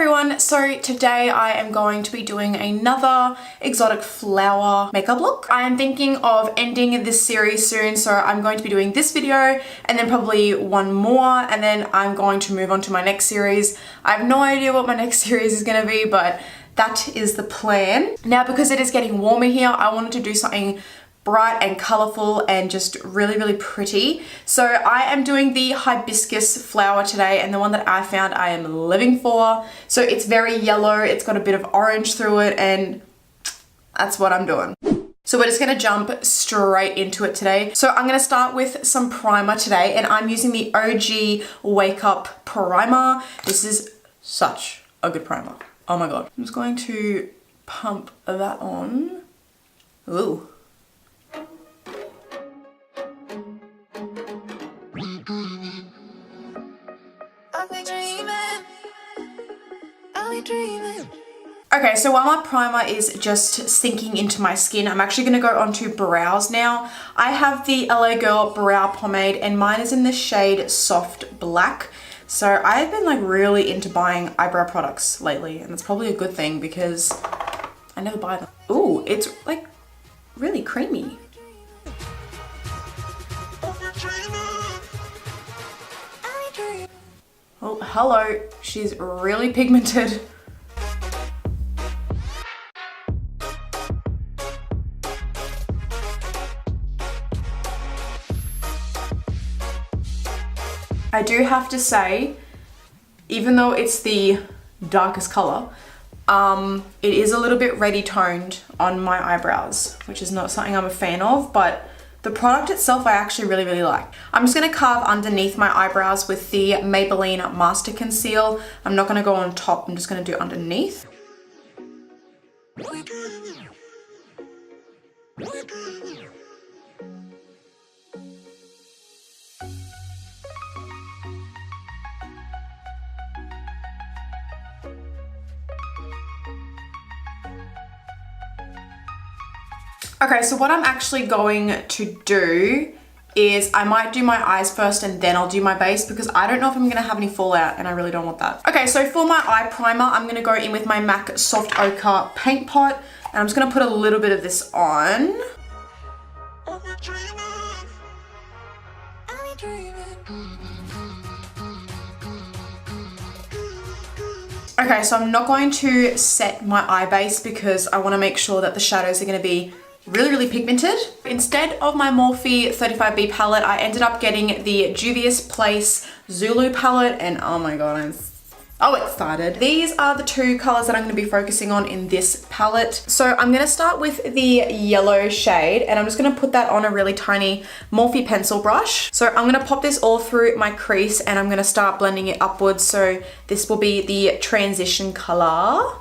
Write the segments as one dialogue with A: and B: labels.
A: everyone, so today I am going to be doing another exotic flower makeup look. I am thinking of ending this series soon, so I'm going to be doing this video and then probably one more, and then I'm going to move on to my next series. I have no idea what my next series is going to be, but that is the plan. Now, because it is getting warmer here, I wanted to do something bright and colorful and just really pretty. So I am doing the hibiscus flower today, and the one that I found I am living for. So it's very yellow, it's got a bit of orange through it, and that's what I'm doing. So we're just gonna jump straight into it today. So I'm gonna start with some primer today, and I'm using the OG Wake Up Primer. This is such a good primer. Oh my God. I'm just going to pump that on. Ooh. Okay, so while my primer is just sinking into my skin, I'm actually going to go onto brows now. I have the LA Girl Brow Pomade, and mine is in the shade Soft Black. So I've been like really into buying eyebrow products lately, and it's probably a good thing because I never buy them. Ooh, it's like really creamy. Oh, hello. She's really pigmented. I do have to say, even though it's the darkest color, it is a little bit reddy toned on my eyebrows, which is not something I'm a fan of, but the product itself I actually really like. I'm just gonna carve underneath my eyebrows with the Maybelline Master Conceal. I'm not gonna go on top, I'm just gonna do underneath. Okay, so what I'm actually going to do is I might do my eyes first and then I'll do my base, because I don't know if I'm gonna have any fallout and I really don't want that. Okay, so for my eye primer, I'm gonna go in with my MAC Soft Ochre Paint Pot, and I'm just gonna put a little bit of this on. Okay, so I'm not going to set my eye base because I wanna make sure that the shadows are gonna be really pigmented. Instead of my Morphe 35B palette, I ended up getting the Juvia's Place Zulu palette, and oh my God, I'm so excited. These are the two colors that I'm gonna be focusing on in this palette. So I'm gonna start with the yellow shade, and I'm just gonna put that on a really tiny Morphe pencil brush. So I'm gonna pop this all through my crease, and I'm gonna start blending it upwards. So this will be the transition color.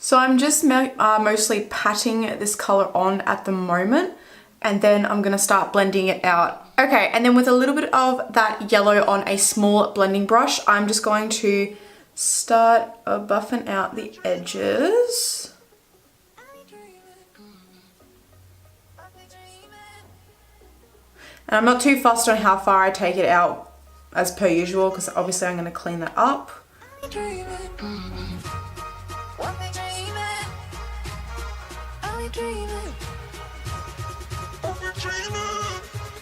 A: So I'm just mostly patting this color on at the moment, and then I'm gonna start blending it out. Okay, and then with a little bit of that yellow on a small blending brush, I'm just going to start buffing out the edges. And I'm not too fussed on how far I take it out as per usual, because obviously I'm gonna clean that up.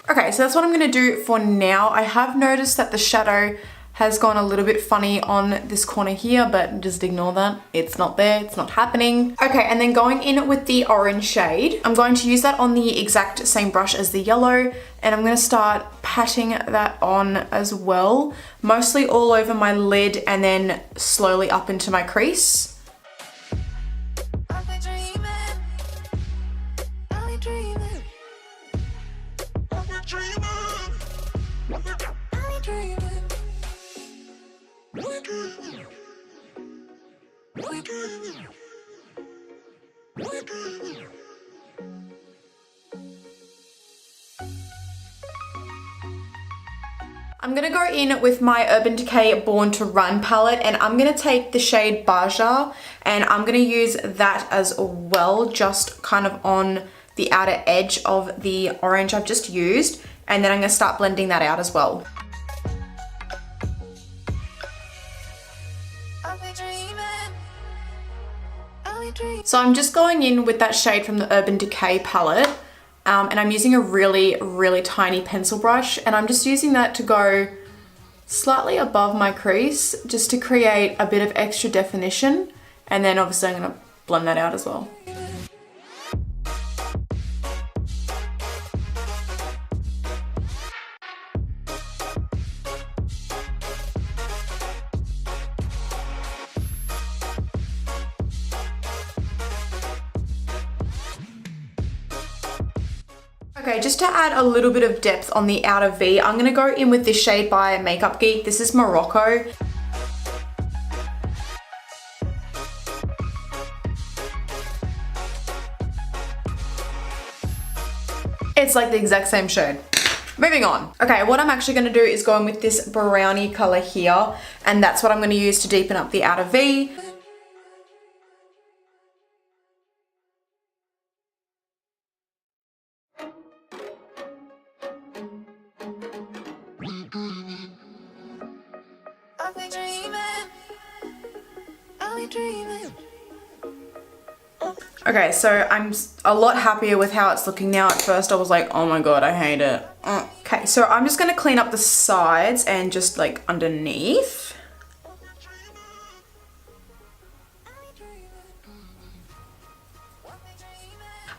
A: Okay, so that's what I'm gonna do for now. I have noticed that the shadow has gone a little bit funny on this corner here, but just ignore that. It's not there, it's not happening. Okay, and then going in with the orange shade, I'm going to use that on the exact same brush as the yellow, and I'm gonna start patting that on as well, mostly all over my lid and then slowly up into my crease. I'm gonna go in with my Urban Decay Born to Run palette, and I'm gonna take the shade Baja, and I'm gonna use that as well, just kind of on the outer edge of the orange I've just used, and then I'm gonna start blending that out as well. So I'm just going in with that shade from the Urban Decay palette, and I'm using a really tiny pencil brush, and I'm just using that to go slightly above my crease just to create a bit of extra definition, and then obviously I'm going to blend that out as well. Okay, just to add a little bit of depth on the outer V, I'm gonna go in with this shade by Makeup Geek. This is Morocco. It's like the exact same shade. Moving on. Okay, what I'm actually gonna do is go in with this brownie color here, and that's what I'm gonna use to deepen up the outer V. Okay, so I'm a lot happier with how it's looking now. At first I was like, oh my god, I hate it. Okay, so I'm just gonna clean up the sides and just like underneath.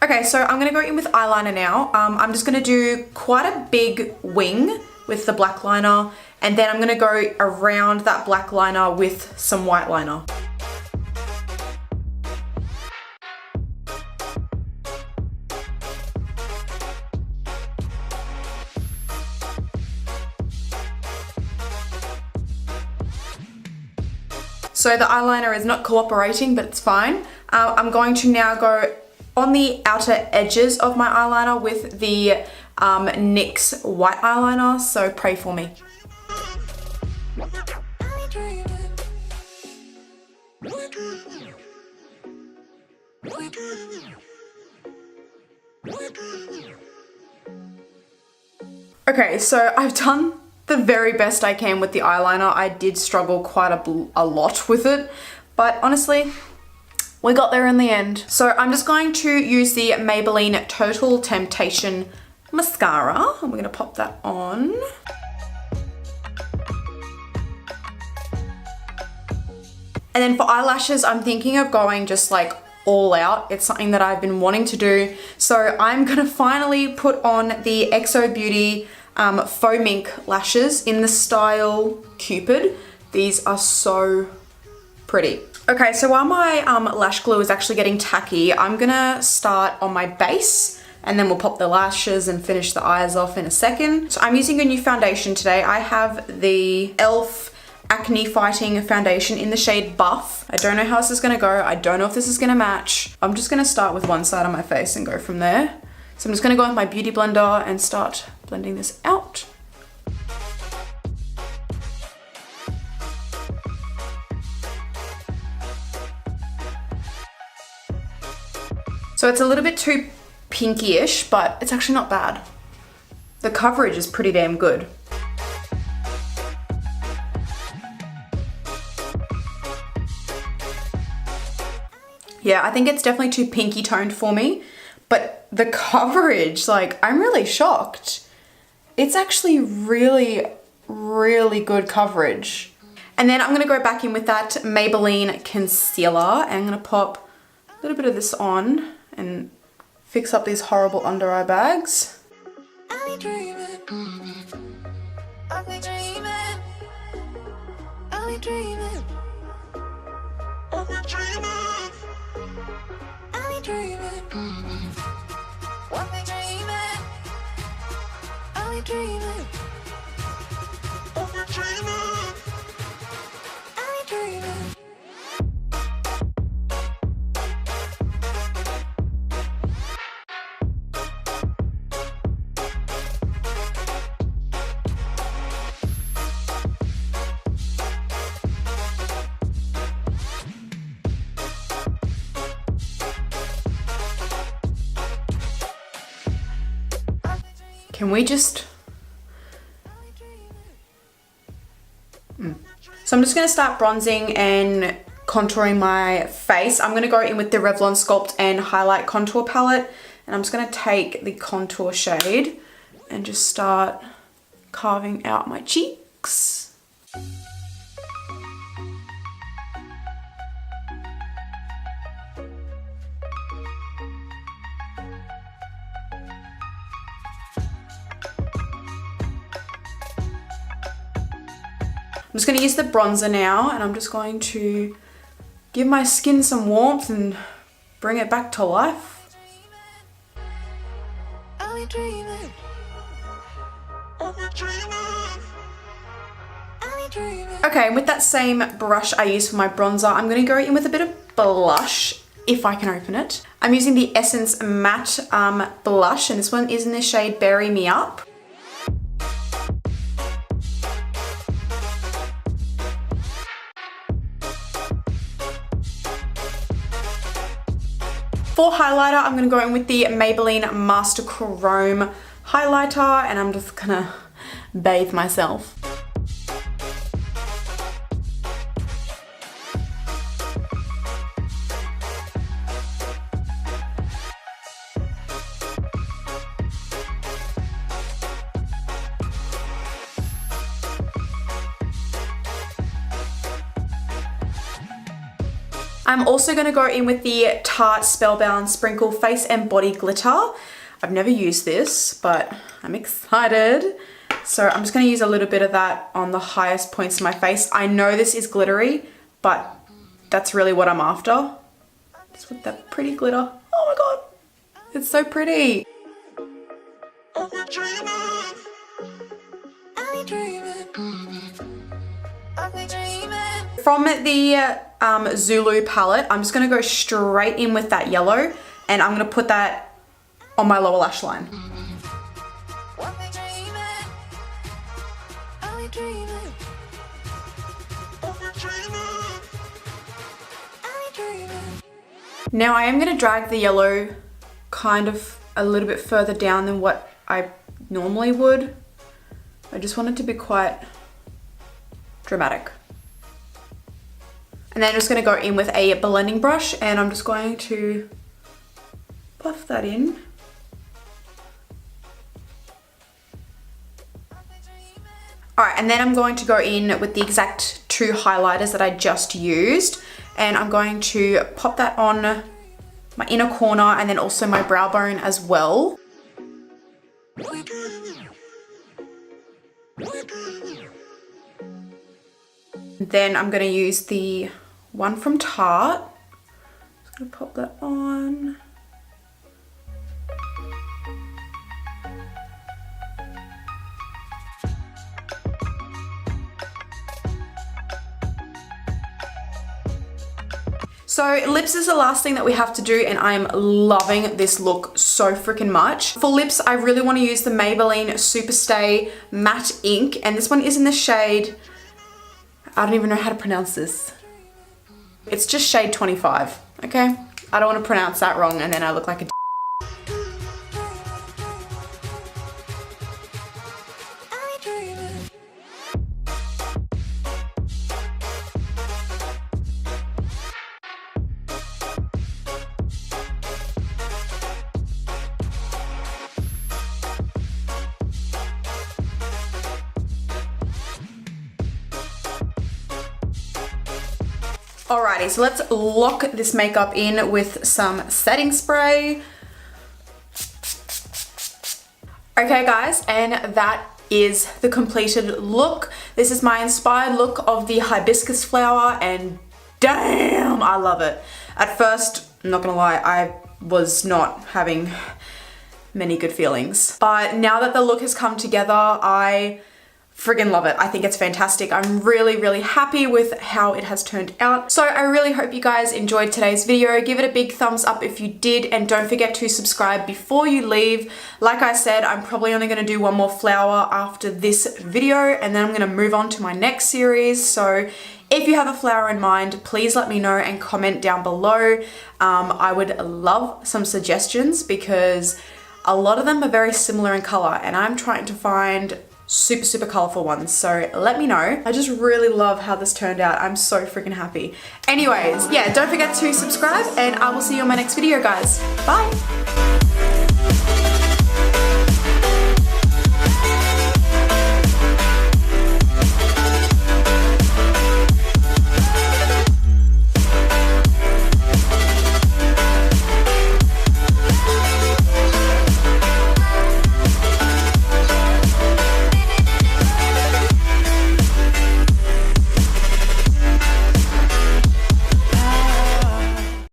A: Okay, so I'm gonna go in with eyeliner now. I'm just gonna do quite a big wing with the black liner, and then I'm gonna go around that black liner with some white liner. So the eyeliner is not cooperating, but it's fine. I'm going to now go on the outer edges of my eyeliner with the NYX white eyeliner, so pray for me. Okay, so I've done the very best I can with the eyeliner. I did struggle quite a lot with it, but honestly, we got there in the end. So I'm just going to use the Maybelline Total Temptation mascara. I'm gonna pop that on. And then for eyelashes, I'm thinking of going just like all out. It's something that I've been wanting to do. So I'm gonna finally put on the XO Beauty Faux Mink lashes in the style Cupid. These are so pretty. Okay, so while my lash glue is actually getting tacky, I'm gonna start on my base, and then we'll pop the lashes and finish the eyes off in a second. So I'm using a new foundation today. I have the e.l.f. Acne Fighting Foundation in the shade Buff. I don't know how this is gonna go. I don't know if this is gonna match. I'm just gonna start with one side of my face and go from there. So I'm just gonna go with my beauty blender and start blending this out. So it's a little bit too pinky-ish, but it's actually not bad. The coverage is pretty damn good. Yeah, I think it's definitely too pinky toned for me, but the coverage, like, I'm really shocked. It's actually really good coverage. And then I'm gonna go back in with that Maybelline concealer, and I'm gonna pop a little bit of this on and fix up these horrible under eye bags. Can we just... So I'm just going to start bronzing and contouring my face. I'm going to go in with the Revlon Sculpt and Highlight Contour Palette. And I'm just going to take the contour shade and just start carving out my cheeks. I'm just going to use the bronzer now, and I'm just going to give my skin some warmth and bring it back to life. Okay, and with that same brush I use for my bronzer, I'm going to go in with a bit of blush, if I can open it. I'm using the Essence Matte blush, and this one is in the shade Bury Me Up. For highlighter, I'm going to go in with the Maybelline Master Chrome highlighter, and I'm just going to bathe myself. I'm also going to go in with the Tarte Spellbound Sprinkle Face and Body Glitter. I've never used this, but I'm excited. So I'm just going to use a little bit of that on the highest points of my face. I know this is glittery, but that's really what I'm after. Just with that pretty glitter. Oh my god, it's so pretty. From the Zulu palette, I'm just going to go straight in with that yellow, and I'm going to put that on my lower lash line. Now I am going to drag the yellow kind of a little bit further down than what I normally would. I just want it to be quite dramatic. And then I'm just going to go in with a blending brush, and I'm just going to buff that in. Alright, and then I'm going to go in with the exact two highlighters that I just used, and I'm going to pop that on my inner corner and then also my brow bone as well. Then I'm going to use the one from Tarte. Just going to pop that on. So lips is the last thing that we have to do, and I'm loving this look so freaking much. For lips, I really want to use the Maybelline Superstay Matte Ink, and this one is in the shade, I don't even know how to pronounce this. It's just shade 25, okay? I don't want to pronounce that wrong and then I look like a Alrighty, so let's lock this makeup in with some setting spray. Okay guys, and that is the completed look. This is my inspired look of the hibiscus flower, and damn, I love it. At first, I'm not gonna lie, I was not having many good feelings. But now that the look has come together, I friggin' love it. I think it's fantastic. I'm really, really happy with how it has turned out. So I really hope you guys enjoyed today's video. Give it a big thumbs up if you did, and don't forget to subscribe before you leave. Like I said, I'm probably only gonna do one more flower after this video, and then I'm gonna move on to my next series. So if you have a flower in mind, please let me know and comment down below. I would love some suggestions because a lot of them are very similar in color, and I'm trying to find super colorful ones, so let me know. I just really love how this turned out. I'm so freaking happy. Anyways, yeah, don't forget to subscribe, and I will see you on my next video, guys. Bye.